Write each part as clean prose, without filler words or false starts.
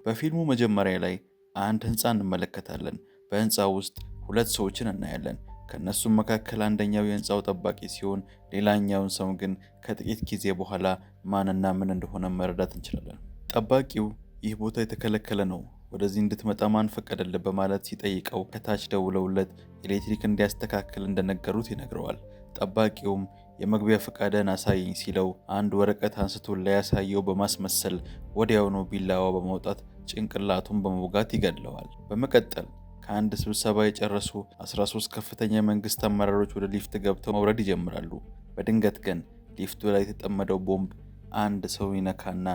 በፊልሙ መጀመሪያ ላይ አንድ ህንፃ እንመለከታለን። በህንፃው ውስጥ ሁለት ሰዎችን እናያለን። ከነሱም መካከል አንደኛው የህንፃው ጠባቂ ሲሆን ሌላኛውን ሰው ግን ከጥቂት ጊዜ በኋላ ማንና ምን እንደሆነ መረዳት እንችላለን። ጠባቂው ይህ ቦታ የተከለከለ ነው፣ ወደዚህ እንድትመጣ ማን ፈቀደልህ በማለት ሲጠይቀው ከታች ደውለውለት ኤሌክትሪክ እንዲያስተካክል እንደነገሩት ይነግረዋል። ጠባቂውም የመግቢያ ፈቃድን አሳይኝ ሲለው አንድ ወረቀት አንስቶ ሊያሳየው በማስመሰል ወዲያውኑ ቢላዋ በማውጣት ጭንቅላቱን በመውጋት ይገድለዋል። በመቀጠል ከአንድ ስብሰባ የጨረሱ 13 ከፍተኛ የመንግስት አመራሮች ወደ ሊፍት ገብተው መውረድ ይጀምራሉ። በድንገት ግን ሊፍቱ ላይ የተጠመደው ቦምብ አንድ ሰው ይነካና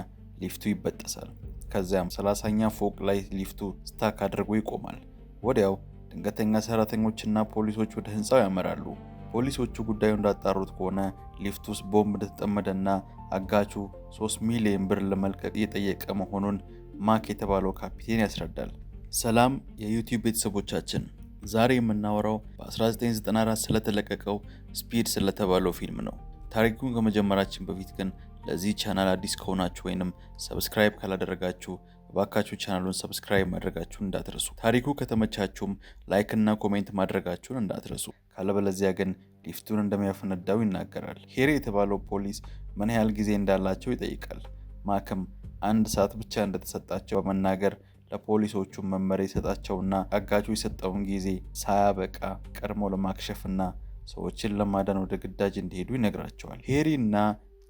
ሊፍቱ ይበጠሳል። ከዚያም 30ኛ ፎቅ ላይ ሊፍቱ ስታክ አድርጎ ይቆማል። ወዲያው ድንገተኛ ሰራተኞችና ፖሊሶች ወደ ህንፃው ያመራሉ። ፖሊሶቹ ጉዳዩ እንዳጣሩት ከሆነ ሊፍት ውስጥ ቦምብ እንደተጠመደና አጋቹ 3 ሚሊዮን ብር ለመልቀቅ እየጠየቀ መሆኑን ማክ የተባለው ካፒቴን ያስረዳል። ሰላም የዩቲዩብ ቤተሰቦቻችን፣ ዛሬ የምናወራው በ1994 ስለተለቀቀው ስፒድ ስለተባለው ፊልም ነው። ታሪኩን ከመጀመራችን በፊት ግን ለዚህ ቻናል አዲስ ከሆናችሁ ወይንም ሰብስክራይብ ካላደረጋችሁ እባካችሁ ቻናሉን ሰብስክራይብ ማድረጋችሁን እንዳትረሱ። ታሪኩ ከተመቻችሁም ላይክ እና ኮሜንት ማድረጋችሁን እንዳትረሱ። ካለበለዚያ ግን ሊፍቱን እንደሚያፈነዳው ይናገራል። ሄሪ የተባለው ፖሊስ ምን ያህል ጊዜ እንዳላቸው ይጠይቃል። ማክም 1 ሰዓት ብቻ እንደተሰጣቸው በመናገር ለፖሊሶቹ መመሪያ ይሰጣቸውና አጋቹ የሰጠውን ጊዜ ሳያበቃ ቀድሞ ለማክሸፍና ሰዎችን ለማዳን ወደ ግዳጅ እንዲሄዱ ይነግራቸዋል። ሄሪ እና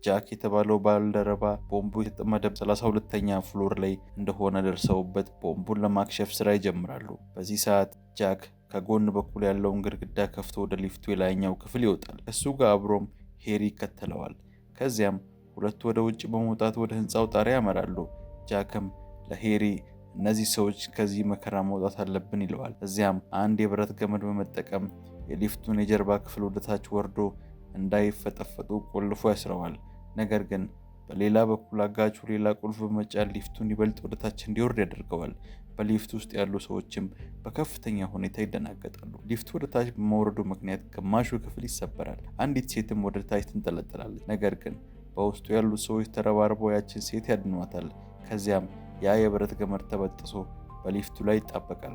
ጃክ የተባለው ባልደረባ ቦምቡ የተጠመደው 32ኛ ፍሎር ላይ እንደሆነ ደርሰውበት ቦምቡን ለማክሸፍ ስራ ይጀምራሉ። በዚህ ሰዓት ጃክ ከጎን በኩል ያለውን ግድግዳ ከፍቶ ወደ ሊፍቱ የላይኛው ክፍል ይወጣል። ከሱ ጋር አብሮም ሄሪ ይከተለዋል። ከዚያም ሁለቱ ወደ ውጭ በመውጣት ወደ ህንፃው ጣሪያ ያመራሉ። ጃክም ለሄሪ እነዚህ ሰዎች ከዚህ መከራ መውጣት አለብን ይለዋል። እዚያም አንድ የብረት ገመድ በመጠቀም የሊፍቱን የጀርባ ክፍል ወደታች ወርዶ እንዳይፈጠፈጡ ቆልፎ ያስረዋል። ነገር ግን በሌላ በኩል አጋቹ ሌላ ቁልፍ በመጫን ሊፍቱን ይበልጥ ወደታች እንዲወርድ ያደርገዋል። በሊፍት ውስጥ ያሉ ሰዎችም በከፍተኛ ሁኔታ ይደናገጣሉ። ሊፍቱ ወደታች በመውረዱ ምክንያት ግማሹ ክፍል ይሰበራል። አንዲት ሴትም ወደታች ትንጠለጠላለች። ነገር ግን በውስጡ ያሉት ሰዎች ተረባርበው ያችን ሴት ያድኗታል። ከዚያም ያ የብረት ገመድ ተበጥሶ በሊፍቱ ላይ ይጣበቃል።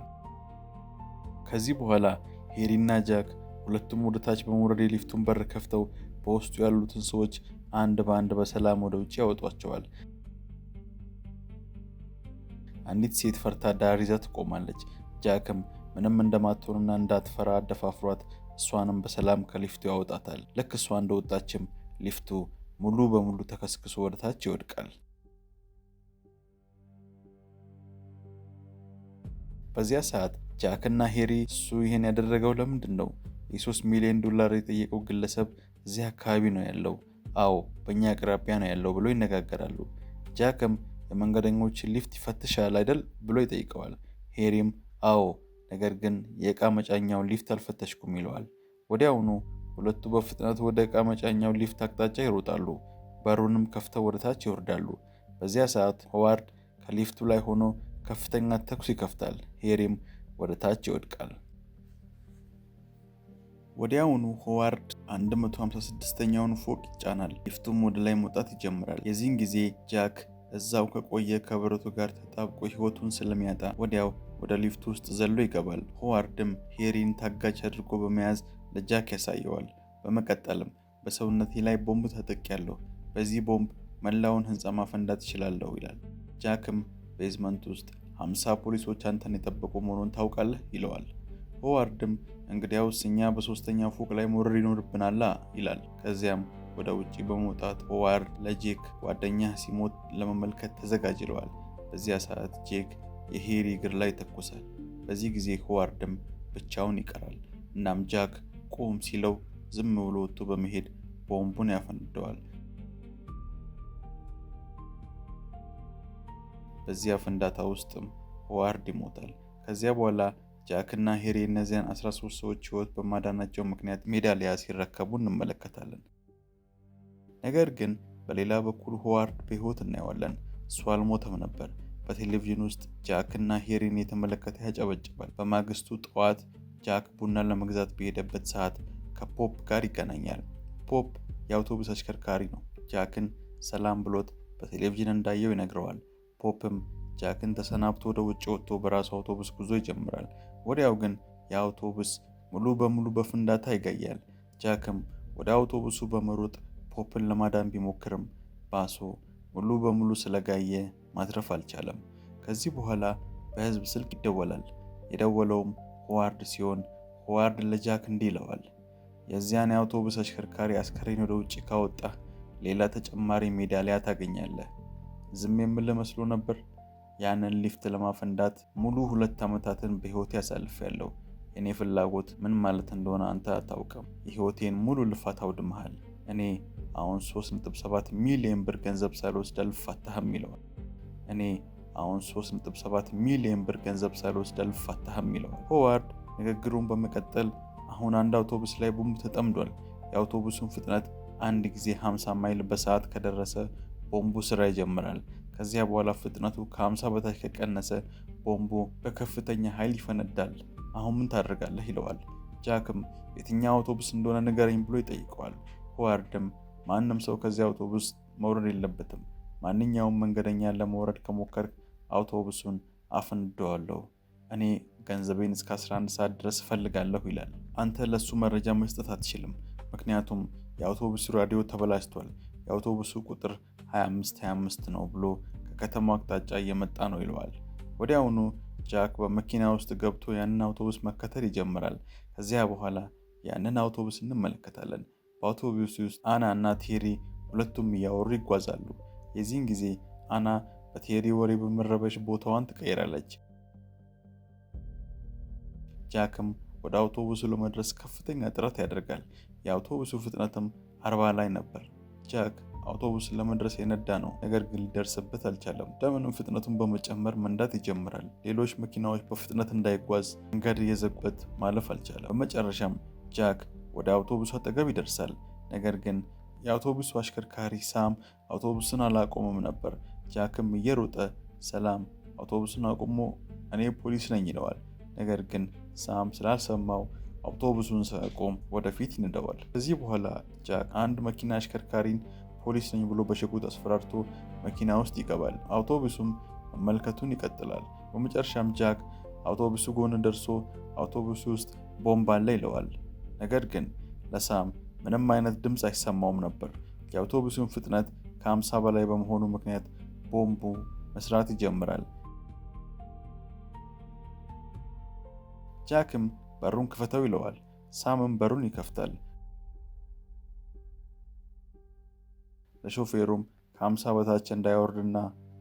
ከዚህ በኋላ ሄሪና ጃክ ሁለቱም ወደታች በመውረድ የሊፍቱን በር ከፍተው በውስጡ ያሉትን ሰዎች አንድ በአንድ በሰላም ወደ ውጭ ያወጧቸዋል። አንዲት ሴት ፈርታ ዳር ይዛ ትቆማለች። ጃክም ምንም እንደማትሆንና እንዳትፈራ አደፋፍሯት እሷንም በሰላም ከሊፍቱ ያወጣታል። ልክ እሷ እንደወጣችም ሊፍቱ ሙሉ በሙሉ ተከስክሶ ወደታች ይወድቃል። በዚያ ሰዓት ጃክና ሄሪ እሱ ይህን ያደረገው ለምንድን ነው? የ3 ሚሊዮን ዶላር የጠየቀው ግለሰብ እዚህ አካባቢ ነው ያለው፣ አዎ በእኛ አቅራቢያ ነው ያለው ብሎ ይነጋገራሉ። ጃክም የመንገደኞችን ሊፍት ይፈትሻል አይደል ብሎ ይጠይቀዋል። ሄሪም አዎ፣ ነገር ግን የእቃ መጫኛውን ሊፍት አልፈተሽኩም ይለዋል። ወዲያውኑ ሁለቱ በፍጥነት ወደ እቃ መጫኛው ሊፍት አቅጣጫ ይሮጣሉ። በሩንም ከፍተው ወደታች ይወርዳሉ። በዚያ ሰዓት ሆዋርድ ከሊፍቱ ላይ ሆኖ ከፍተኛ ተኩስ ይከፍታል። ሄሪም ወደታች ይወድቃል። ወዲያውኑ ሆዋርድ 156ኛውን ፎቅ ይጫናል። ሊፍቱም ወደ ላይ መውጣት ይጀምራል። የዚህን ጊዜ ጃክ እዛው ከቆየ ከብረቱ ጋር ተጣብቆ ህይወቱን ስለሚያጣ ወዲያው ወደ ሊፍቱ ውስጥ ዘሎ ይገባል። ሆዋርድም ሄሪን ታጋች አድርጎ በመያዝ ለጃክ ያሳየዋል። በመቀጠልም በሰውነቴ ላይ ቦምብ ተጠቅያለሁ፣ በዚህ ቦምብ መላውን ህንፃ ማፈንዳት እችላለሁ ይላል። ጃክም ቤዝመንት ውስጥ 50 ፖሊሶች አንተን የጠበቁ መሆኑን ታውቃለህ ይለዋል። ሆዋርድም እንግዲያውስ እኛ በ3ኛው ፎቅ ላይ መውረድ ይኖርብናል ይላል። ከዚያም ወደ ውጪ በመውጣት ሆዋርድ ለጄክ ጓደኛህ ሲሞት ለመመልከት ተዘጋጅ ይለዋል። በዚያ ሰዓት ጄክ የሄሪ እግር ላይ ተኮሳል። በዚህ ጊዜ ሆዋርድም ብቻውን ይቀራል። እናም ጃክ ቆም ሲለው ዝም ብሎ ወጥቶ በመሄድ ቦምቡን ያፈነደዋል። በዚያ ፍንዳታ ውስጥም ሆዋርድ ይሞታል። ከዚያ በኋላ ጃክና ሄሪ እነዚያን 13 ሰዎች ህይወት በማዳናቸው ምክንያት ሜዳሊያ ሲረከቡ እንመለከታለን። ነገር ግን በሌላ በኩል ሆዋርድ በህይወት እናየዋለን። እሱ አልሞተም ነበር። በቴሌቪዥን ውስጥ ጃክና ሄሪን የተመለከተ ያጨበጭባል። በማግስቱ ጠዋት ጃክ ቡና ለመግዛት በሄደበት ሰዓት ከፖፕ ጋር ይገናኛል። ፖፕ የአውቶቡስ አሽከርካሪ ነው። ጃክን ሰላም ብሎት በቴሌቪዥን እንዳየው ይነግረዋል። ፖፕም ጃክን ተሰናብቶ ወደ ውጭ ወጥቶ በራሱ አውቶቡስ ጉዞ ይጀምራል። ወዲያው ግን የአውቶቡስ ሙሉ በሙሉ በፍንዳታ ይጋያል። ጃክም ወደ አውቶቡሱ በመሮጥ ፖፕን ለማዳን ቢሞክርም ባሱ ሙሉ በሙሉ ስለጋየ ማትረፍ አልቻለም። ከዚህ በኋላ በህዝብ ስልክ ይደወላል። የደወለውም ሆዋርድ ሲሆን ሆዋርድ ለጃክ እንዲህ ይለዋል፣ የዚያን የአውቶቡስ አሽከርካሪ አስከሬን ወደ ውጭ ካወጣ ሌላ ተጨማሪ ሜዳሊያ ታገኛለህ። ዝም የምልህ መስሎ ነበር? ያንን ሊፍት ለማፈንዳት ሙሉ 2 ዓመታትን በህይወቴ አሳልፌያለሁ። የኔ ፍላጎት ምን ማለት እንደሆነ አንተ አታውቅም። የህይወቴን ሙሉ ልፋት አውድመሃል። እኔ አሁን 3.7 ሚሊዮን ብር ገንዘብ ሳልወስድ አልፋታህም ይለዋል። እኔ አሁን 3.7 ሚሊዮን ብር ገንዘብ ሳልወስድ አልፋታህም ይለዋል። ሆዋርድ ንግግሩን በመቀጠል አሁን አንድ አውቶቡስ ላይ ቦምብ ተጠምዷል። የአውቶቡሱን ፍጥነት አንድ ጊዜ 50 ማይል በሰዓት ከደረሰ ቦምቡ ስራ ይጀምራል። ከዚያ በኋላ ፍጥነቱ ከ50 በታች ከቀነሰ ቦምቡ በከፍተኛ ኃይል ይፈነዳል። አሁን ምን ታደርጋለህ ይለዋል። ጃክም የትኛው አውቶቡስ እንደሆነ ንገረኝ ብሎ ይጠይቀዋል። ሆዋርድም ማንም ሰው ከዚያ አውቶቡስ መውረድ የለበትም። ማንኛውም መንገደኛ ለመውረድ ከሞከርክ አውቶቡሱን አፈንደዋለሁ። እኔ ገንዘቤን እስከ 11 ሰዓት ድረስ እፈልጋለሁ ይላል። አንተ ለሱ መረጃ መስጠት አትችልም፣ ምክንያቱም የአውቶቡሱ ራዲዮ ተበላሽቷል። የአውቶቡሱ ቁጥር 2525 ነው ብሎ ከከተማው አቅጣጫ እየመጣ ነው ይለዋል። ወዲያውኑ ጃክ በመኪና ውስጥ ገብቶ ያንን አውቶቡስ መከተል ይጀምራል። ከዚያ በኋላ ያንን አውቶቡስ እንመለከታለን። በአውቶቡስ ውስጥ አና እና ቴሪ ሁለቱም እያወሩ ይጓዛሉ። የዚህን ጊዜ አና በቴሪ ወሬ በመረበሽ ቦታዋን ትቀይራለች። ጃክም ወደ አውቶቡሱ ለመድረስ ከፍተኛ ጥረት ያደርጋል። የአውቶቡሱ ፍጥነትም 40 ላይ ነበር። ጃክ አውቶቡስን ለመድረስ የነዳ ነው፣ ነገር ግን ሊደርስበት አልቻለም። ለምንም ፍጥነቱን በመጨመር መንዳት ይጀምራል። ሌሎች መኪናዎች በፍጥነት እንዳይጓዝ መንገድ እየዘጉበት ማለፍ አልቻለም። በመጨረሻም ጃክ ወደ አውቶቡሱ አጠገብ ይደርሳል። ነገር ግን የአውቶቡሱ አሽከርካሪ ሳም አውቶቡስን አላቆመም ነበር። ጃክም እየሮጠ ሰላም አውቶቡስን አቁሞ እኔ ፖሊስ ነኝ ይለዋል። ነገር ግን ሳም ስላልሰማው አውቶቡሱን ሳያቆም ወደፊት ይነዳዋል። ከዚህ በኋላ ጃክ አንድ መኪና አሽከርካሪን ፖሊስ ነኝ ብሎ በሽጉጥ አስፈራርቶ መኪና ውስጥ ይገባል። አውቶቡሱም መመልከቱን ይቀጥላል። በመጨረሻም ጃክ አውቶቡሱ ጎን ደርሶ አውቶቡሱ ውስጥ ቦምብ አለ ይለዋል። ነገር ግን ለሳም ምንም አይነት ድምፅ አይሰማውም ነበር። የአውቶቡሱን ፍጥነት ከ50 በላይ በመሆኑ ምክንያት ቦምቡ መስራት ይጀምራል። ጃክም በሩን ክፈተው ይለዋል። ሳምም በሩን ይከፍታል። ለሾፌሩም ከ50 በታች እንዳይወርድና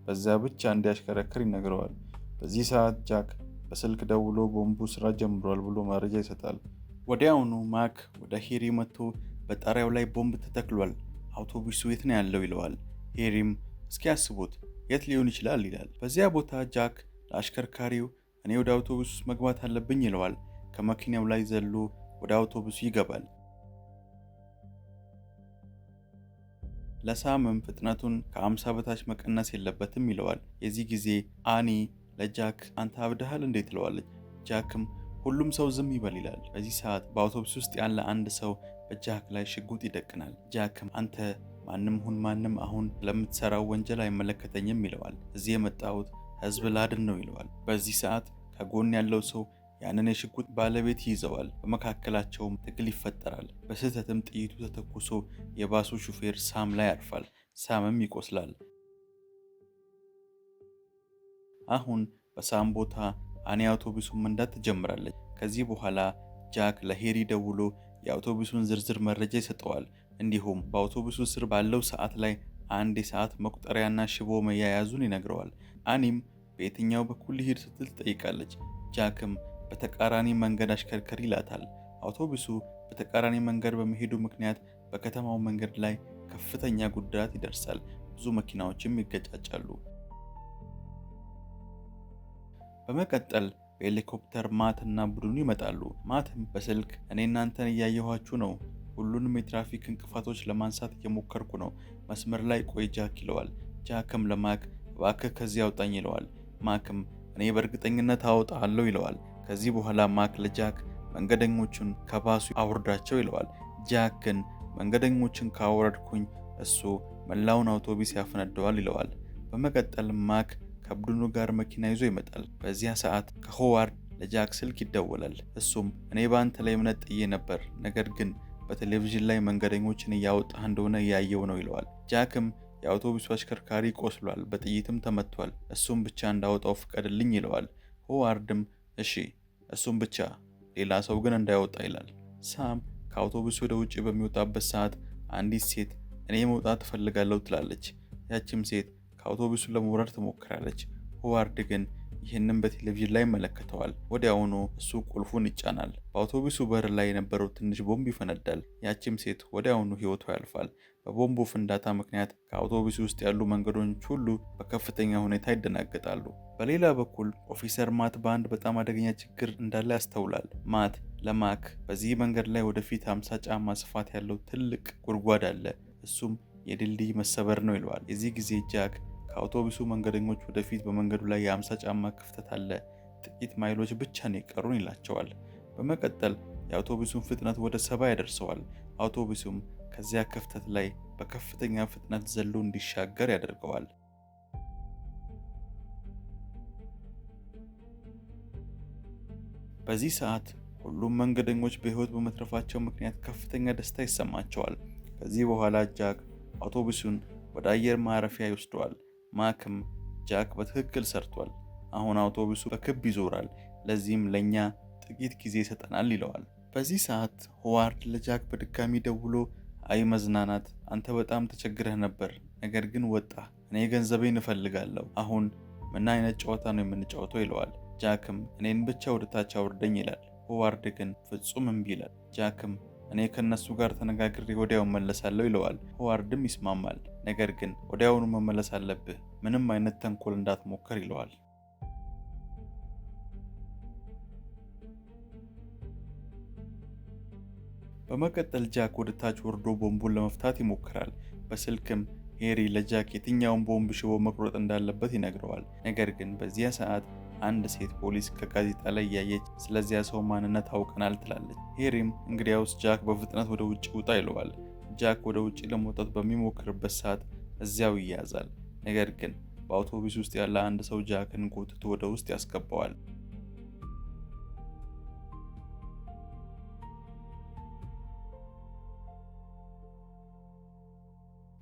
በዚያ ብቻ እንዲያሽከረክር ይነግረዋል። በዚህ ሰዓት ጃክ በስልክ ደውሎ ቦምቡ ስራ ጀምሯል ብሎ መረጃ ይሰጣል። ወዲያውኑ ማክ ወደ ሄሪ መጥቶ በጣሪያው ላይ ቦምብ ተተክሏል፣ አውቶቡሱ የት ነው ያለው ይለዋል። ሄሪም እስኪ ያስቡት የት ሊሆን ይችላል ይላል። በዚያ ቦታ ጃክ ለአሽከርካሪው እኔ ወደ አውቶቡስ መግባት አለብኝ ይለዋል። ከመኪናው ላይ ዘሎ ወደ አውቶቡሱ ይገባል። ለሳምም ፍጥነቱን ከ50 በታች መቀነስ የለበትም ይለዋል። የዚህ ጊዜ አኒ ለጃክ አንተ አብደሃል እንዴት ትለዋለች። ጃክም ሁሉም ሰው ዝም ይበል ይላል። በዚህ ሰዓት በአውቶቡስ ውስጥ ያለ አንድ ሰው በጃክ ላይ ሽጉጥ ይደቅናል። ጃክም አንተ ማንም ሁን ማንም አሁን ለምትሰራው ወንጀል አይመለከተኝም ይለዋል። እዚህ የመጣሁት ህዝብ ላድን ነው ይለዋል። በዚህ ሰዓት ከጎን ያለው ሰው ያንን የሽጉጥ ባለቤት ይይዘዋል። በመካከላቸውም ትግል ይፈጠራል። በስህተትም ጥይቱ ተተኩሶ የባሱ ሹፌር ሳም ላይ ያርፋል። ሳምም ይቆስላል። አሁን በሳም ቦታ አኒ አውቶቡሱን መንዳት ትጀምራለች። ከዚህ በኋላ ጃክ ለሄሪ ደውሎ የአውቶቡሱን ዝርዝር መረጃ ይሰጠዋል። እንዲሁም በአውቶቡሱ ስር ባለው ሰዓት ላይ አንድ የሰዓት መቁጠሪያና ሽቦ መያያዙን ይነግረዋል። አኒም በየትኛው በኩል ሊሄድ ስትል ትጠይቃለች። ጃክም በተቃራኒ መንገድ አሽከርክር ይላታል። አውቶቡሱ በተቃራኒ መንገድ በመሄዱ ምክንያት በከተማው መንገድ ላይ ከፍተኛ ጉዳት ይደርሳል። ብዙ መኪናዎችም ይገጫጫሉ። በመቀጠል በሄሊኮፕተር ማት እና ቡድኑ ይመጣሉ። ማትም በስልክ እኔ እናንተን እያየኋችሁ ነው፣ ሁሉንም የትራፊክ እንቅፋቶች ለማንሳት እየሞከርኩ ነው፣ መስመር ላይ ቆይ ጃክ ይለዋል። ጃክም ለማክ እባክህ ከዚህ አውጣኝ ይለዋል። ማክም እኔ በእርግጠኝነት አወጣለሁ ይለዋል። ከዚህ በኋላ ማክ ለጃክ መንገደኞቹን ከባሱ አውርዳቸው ይለዋል። ጃክ ግን መንገደኞችን ካወረድኩኝ እሱ መላውን አውቶቡስ ያፈነደዋል ይለዋል። በመቀጠል ማክ ከቡድኑ ጋር መኪና ይዞ ይመጣል። በዚያ ሰዓት ከሆዋርድ ለጃክ ስልክ ይደወላል። እሱም እኔ በአንተ ላይ እምነት ጥዬ ነበር፣ ነገር ግን በቴሌቪዥን ላይ መንገደኞችን እያወጣህ እንደሆነ እያየው ነው ይለዋል። ጃክም የአውቶቡሱ አሽከርካሪ ቆስሏል፣ በጥይትም ተመቷል፣ እሱም ብቻ እንዳወጣው ፍቀድልኝ ይለዋል። ሆዋርድም እሺ እሱም ብቻ፣ ሌላ ሰው ግን እንዳይወጣ ይላል። ሳም ከአውቶቡሱ ወደ ውጭ በሚወጣበት ሰዓት አንዲት ሴት እኔ መውጣት እፈልጋለሁ ትላለች። ያቺም ሴት ከአውቶቡሱ ለመውረድ ትሞክራለች። ሆዋርድ ግን ይህንን በቴሌቪዥን ላይ ይመለከተዋል። ወዲያውኑ እሱ ቁልፉን ይጫናል። በአውቶቡሱ በር ላይ የነበረው ትንሽ ቦምብ ይፈነዳል። ያቺም ሴት ወዲያውኑ ሕይወቷ ያልፋል። በቦምቡ ፍንዳታ ምክንያት ከአውቶቡሱ ውስጥ ያሉ መንገደኞች ሁሉ በከፍተኛ ሁኔታ ይደናገጣሉ። በሌላ በኩል ኦፊሰር ማት በአንድ በጣም አደገኛ ችግር እንዳለ ያስተውላል። ማት ለማክ በዚህ መንገድ ላይ ወደፊት 50 ጫማ ስፋት ያለው ትልቅ ጉድጓድ አለ፣ እሱም የድልድይ መሰበር ነው ይለዋል። የዚህ ጊዜ ጃክ ከአውቶቡሱ መንገደኞች ወደፊት በመንገዱ ላይ የ50 ጫማ ክፍተት አለ፣ ጥቂት ማይሎች ብቻ ነው የቀሩን ይላቸዋል። በመቀጠል የአውቶቡሱን ፍጥነት ወደ 70 ያደርሰዋል። አውቶቡሱም ከዚያ ክፍተት ላይ በከፍተኛ ፍጥነት ዘሎ እንዲሻገር ያደርገዋል። በዚህ ሰዓት ሁሉም መንገደኞች በሕይወት በመትረፋቸው ምክንያት ከፍተኛ ደስታ ይሰማቸዋል። ከዚህ በኋላ ጃክ አውቶቡሱን ወደ አየር ማረፊያ ይወስደዋል። ማክም ጃክ በትክክል ሰርቷል፣ አሁን አውቶቡሱ በክብ ይዞራል፣ ለዚህም ለኛ ጥቂት ጊዜ ይሰጠናል ይለዋል። በዚህ ሰዓት ሆዋርድ ለጃክ በድጋሚ ደውሎ አይ መዝናናት፣ አንተ በጣም ተቸግረህ ነበር፣ ነገር ግን ወጣ፣ እኔ ገንዘቤን እፈልጋለሁ፣ አሁን ምን አይነት ጨዋታ ነው የምንጫወተው ይለዋል። ጃክም እኔን ብቻ ወደ ታች አውርደኝ ይላል። ሆዋርድ ግን ፍጹም እምቢ ይላል። ጃክም እኔ ከነሱ ጋር ተነጋግሬ ወዲያው መለሳለሁ ይለዋል። ሆዋርድም ይስማማል፣ ነገር ግን ወዲያውኑ መመለስ አለብህ፣ ምንም አይነት ተንኮል እንዳትሞክር ይለዋል። በመቀጠል ጃክ ወደ ታች ወርዶ ቦምቡን ለመፍታት ይሞክራል። በስልክም ሄሪ ለጃክ የትኛውን ቦምብ ሽቦ መቁረጥ እንዳለበት ይነግረዋል። ነገር ግን በዚያ ሰዓት አንድ ሴት ፖሊስ ከጋዜጣ ላይ እያየች ስለዚያ ሰው ማንነት አውቀናል ትላለች። ሄሪም እንግዲያውስ ጃክ በፍጥነት ወደ ውጭ ውጣ ይለዋል። ጃክ ወደ ውጭ ለመውጣት በሚሞክርበት ሰዓት እዚያው ይያዛል። ነገር ግን በአውቶቡስ ውስጥ ያለ አንድ ሰው ጃክን ጎትቶ ወደ ውስጥ ያስገባዋል።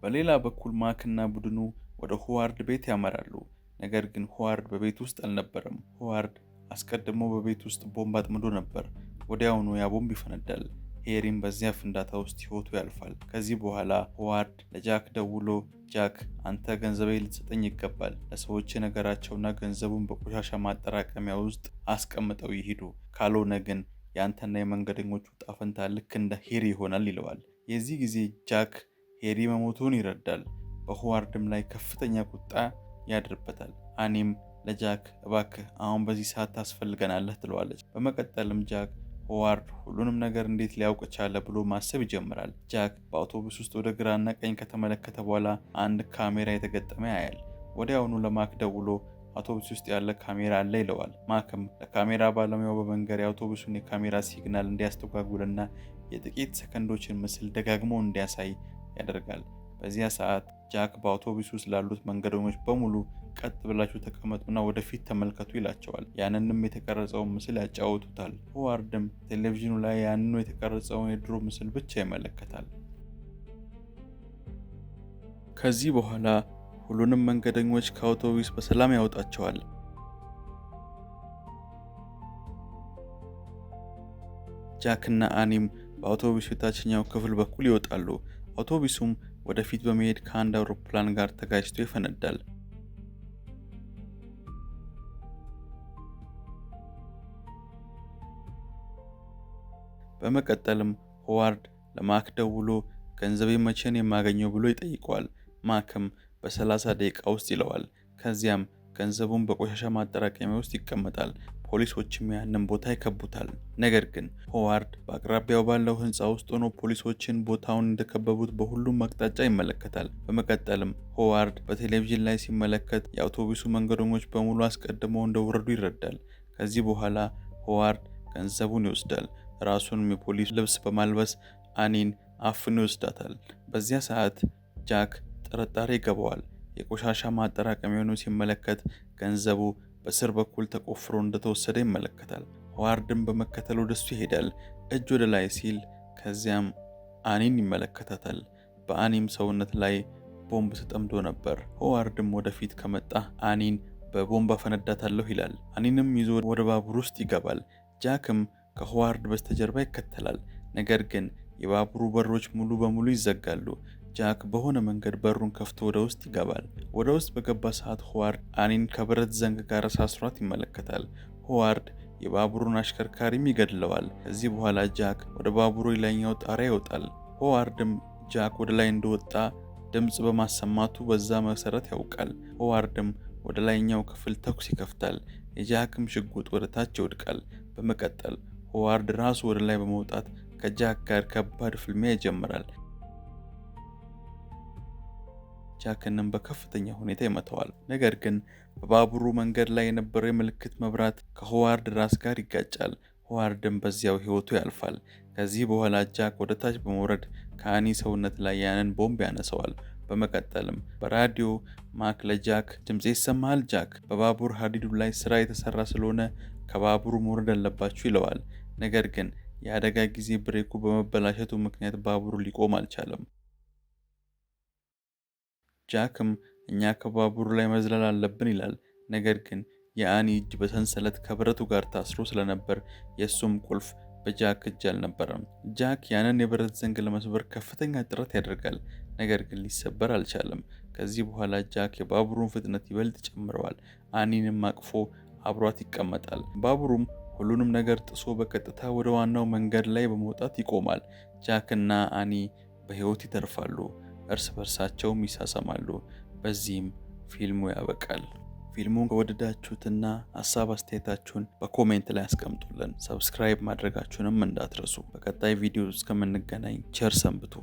በሌላ በኩል ማክ እና ቡድኑ ወደ ሆዋርድ ቤት ያመራሉ። ነገር ግን ሆዋርድ በቤት ውስጥ አልነበረም። ሆዋርድ አስቀድሞ በቤት ውስጥ ቦምብ አጥምዶ ነበር። ወዲያውኑ ያ ቦምብ ይፈነዳል። ሄሪም በዚያ ፍንዳታ ውስጥ ሕይወቱ ያልፋል። ከዚህ በኋላ ሆዋርድ ለጃክ ደውሎ ጃክ አንተ ገንዘቤ ልትሰጠኝ ይገባል፣ ለሰዎች ነገራቸውና ገንዘቡን በቆሻሻ ማጠራቀሚያ ውስጥ አስቀምጠው ይሄዱ፣ ካልሆነ ግን የአንተና የመንገደኞቹ ዕጣ ፈንታ ልክ እንደ ሄሪ ይሆናል ይለዋል። የዚህ ጊዜ ጃክ ሄሪ መሞቱን ይረዳል። በሆዋርድም ላይ ከፍተኛ ቁጣ ያድርበታል። አኒም ለጃክ እባክህ አሁን በዚህ ሰዓት ታስፈልገናለህ ትለዋለች። በመቀጠልም ጃክ ሆዋርድ ሁሉንም ነገር እንዴት ሊያውቅ ቻለ ብሎ ማሰብ ይጀምራል። ጃክ በአውቶቡስ ውስጥ ወደ ግራና ቀኝ ከተመለከተ በኋላ አንድ ካሜራ የተገጠመ ያያል። ወዲያውኑ ለማክ ደውሎ አውቶቡስ ውስጥ ያለ ካሜራ አለ ይለዋል። ማክም ለካሜራ ባለሙያው በመንገር የአውቶቡሱን የካሜራ ሲግናል እንዲያስተጓጉልና የጥቂት ሰከንዶችን ምስል ደጋግሞ እንዲያሳይ ያደርጋል። በዚያ ሰዓት ጃክ በአውቶቡስ ውስጥ ላሉት መንገደኞች በሙሉ ቀጥ ብላችሁ ተቀመጡና ወደፊት ተመልከቱ ይላቸዋል። ያንንም የተቀረጸውን ምስል ያጫወቱታል። ሆዋርድም ቴሌቪዥኑ ላይ ያንኑ የተቀረጸውን የድሮ ምስል ብቻ ይመለከታል። ከዚህ በኋላ ሁሉንም መንገደኞች ከአውቶቡስ በሰላም ያወጣቸዋል። ጃክና አኒም በአውቶቡስ የታችኛው ክፍል በኩል ይወጣሉ። አውቶቡሱም ወደፊት በመሄድ ከአንድ አውሮፕላን ጋር ተጋጭቶ ይፈነዳል። በመቀጠልም ሆዋርድ ለማክ ደውሎ ገንዘቤ መቼን የማገኘው ብሎ ይጠይቀዋል። ማክም በ30 ደቂቃ ውስጥ ይለዋል። ከዚያም ገንዘቡን በቆሻሻ ማጠራቀሚያ ውስጥ ይቀመጣል። ፖሊሶችም ያንን ቦታ ይከቡታል። ነገር ግን ሆዋርድ በአቅራቢያው ባለው ሕንፃ ውስጥ ሆኖ ፖሊሶችን ቦታውን እንደከበቡት በሁሉም አቅጣጫ ይመለከታል። በመቀጠልም ሆዋርድ በቴሌቪዥን ላይ ሲመለከት የአውቶቡሱ መንገደኞች በሙሉ አስቀድመው እንደወረዱ ይረዳል። ከዚህ በኋላ ሆዋርድ ገንዘቡን ይወስዳል። ራሱንም የፖሊስ ልብስ በማልበስ አኒን አፍኖ ይወስዳታል። በዚያ ሰዓት ጃክ ጥርጣሬ ይገባዋል። የቆሻሻ ማጠራቀሚያ ሲመለከት ገንዘቡ በስር በኩል ተቆፍሮ እንደተወሰደ ይመለከታል። ሆዋርድም በመከተል ወደሱ ይሄዳል። እጅ ወደ ላይ ሲል ከዚያም አኒን ይመለከታታል። በአኒም ሰውነት ላይ ቦምብ ተጠምዶ ነበር። ሆዋርድም ወደፊት ከመጣ አኒን በቦምብ አፈነዳታለሁ ይላል። አኒንም ይዞ ወደ ባቡር ውስጥ ይገባል። ጃክም ከሆዋርድ በስተጀርባ ይከተላል። ነገር ግን የባቡሩ በሮች ሙሉ በሙሉ ይዘጋሉ። ጃክ በሆነ መንገድ በሩን ከፍቶ ወደ ውስጥ ይገባል። ወደ ውስጥ በገባ ሰዓት ሆዋርድ አኒን ከብረት ዘንግ ጋር አሳስሯት ይመለከታል። ሆዋርድ የባቡሩን አሽከርካሪም ይገድለዋል። ከዚህ በኋላ ጃክ ወደ ባቡሩ የላይኛው ጣሪያ ይወጣል። ሆዋርድም ጃክ ወደ ላይ እንደወጣ ድምፅ በማሰማቱ በዛ መሰረት ያውቃል። ሆዋርድም ወደ ላይኛው ክፍል ተኩስ ይከፍታል። የጃክም ሽጉጥ ወደ ታች ይወድቃል። በመቀጠል ሆዋርድ ራሱ ወደ ላይ በመውጣት ከጃክ ጋር ከባድ ፍልሚያ ይጀምራል። ጃክንም በከፍተኛ ሁኔታ ይመታዋል። ነገር ግን በባቡሩ መንገድ ላይ የነበረው የምልክት መብራት ከሆዋርድ ራስ ጋር ይጋጫል። ሆዋርድም በዚያው ሕይወቱ ያልፋል። ከዚህ በኋላ ጃክ ወደ ታች በመውረድ ከአኒ ሰውነት ላይ ያንን ቦምብ ያነሰዋል። በመቀጠልም በራዲዮ ማክ ለጃክ ድምጽ ይሰማል። ጃክ በባቡር ሀዲዱ ላይ ስራ የተሰራ ስለሆነ ከባቡሩ መውረድ አለባችሁ ይለዋል። ነገር ግን የአደጋ ጊዜ ብሬኩ በመበላሸቱ ምክንያት ባቡሩ ሊቆም አልቻለም። ጃክም እኛ ከባቡሩ ላይ መዝለል አለብን ይላል። ነገር ግን የአኒ እጅ በሰንሰለት ከብረቱ ጋር ታስሮ ስለነበር የሱም ቁልፍ በጃክ እጅ አልነበረም። ጃክ ያንን የብረት ዘንግ ለመስበር ከፍተኛ ጥረት ያደርጋል። ነገር ግን ሊሰበር አልቻለም። ከዚህ በኋላ ጃክ የባቡሩን ፍጥነት ይበልጥ ጨምረዋል። አኒንም አቅፎ አብሯት ይቀመጣል። ባቡሩም ሁሉንም ነገር ጥሶ በቀጥታ ወደ ዋናው መንገድ ላይ በመውጣት ይቆማል። ጃክ እና አኒ በሕይወት ይተርፋሉ። እርስ በርሳቸውም ይሳሳማሉ። በዚህም ፊልሙ ያበቃል። ፊልሙን ከወደዳችሁትና ሀሳብ አስተያየታችሁን በኮሜንት ላይ አስቀምጡልን። ሰብስክራይብ ማድረጋችሁንም እንዳትረሱ። በቀጣይ ቪዲዮ እስከምንገናኝ ቸር ሰንብቱ።